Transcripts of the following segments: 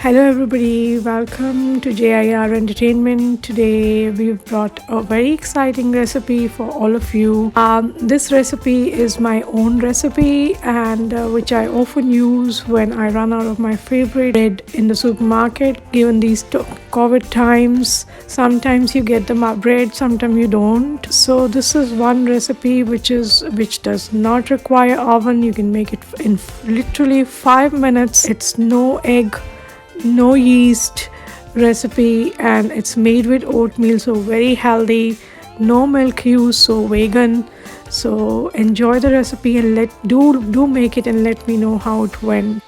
Hello, everybody. Welcome to JIR Entertainment. Today, we've brought a very exciting recipe for all of you. This recipe is my own recipe, and which I often use when I run out of my favorite bread in the supermarket. Given these COVID times, sometimes you get the bread, sometimes you don't. So this is one recipe which does not require oven. You can make it in literally 5 minutes. It's no egg, no yeast recipe, and it's made with oatmeal, so very healthy. No milk use, so vegan. So enjoy the recipe and do make it and let me know how it went.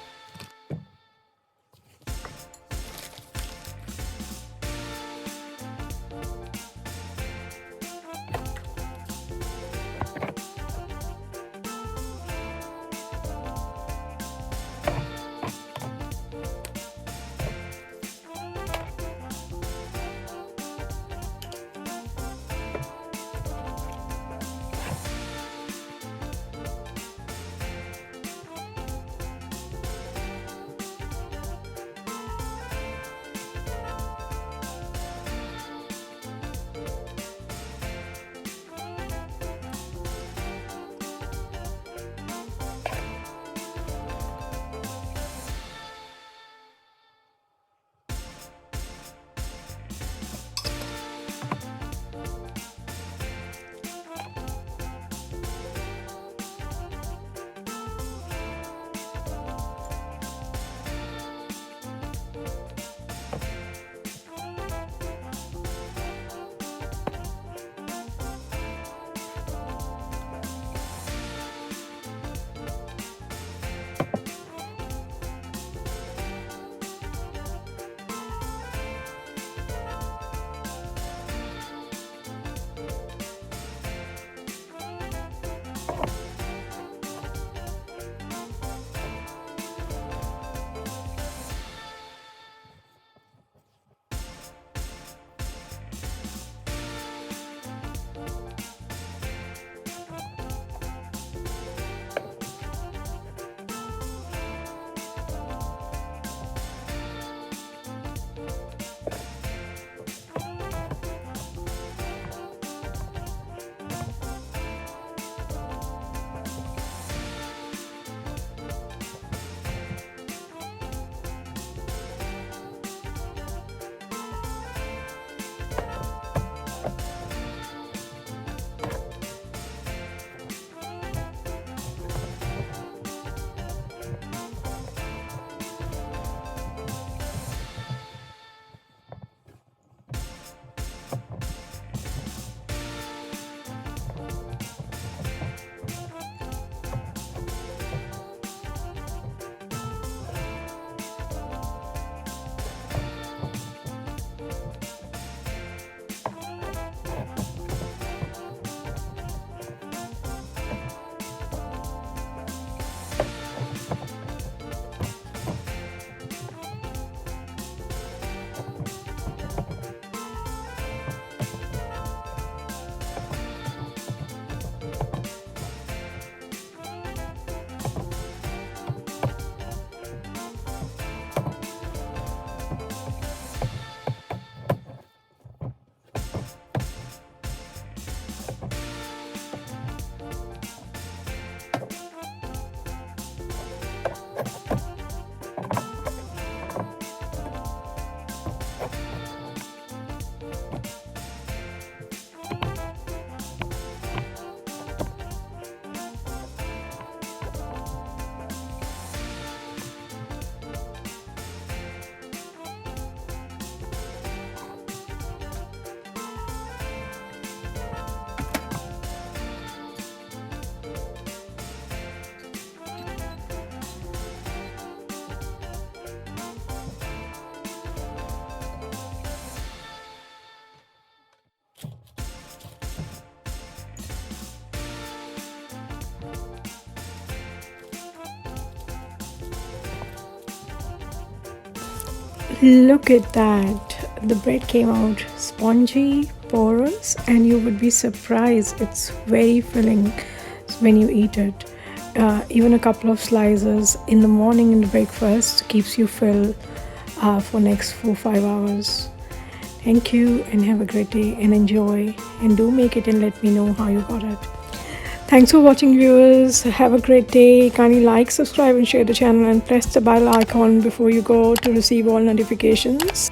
Look at that. The bread came out spongy, porous, and you would be surprised. It's very filling when you eat it. Even a couple of slices in the morning in the breakfast keeps you full. for next 4-5 hours. Thank you and have a great day and enjoy, and do make it and let me know how you got it. Thanks for watching, viewers. Have a great day. Kindly like, subscribe and share the channel and press the bell icon before you go to receive all notifications.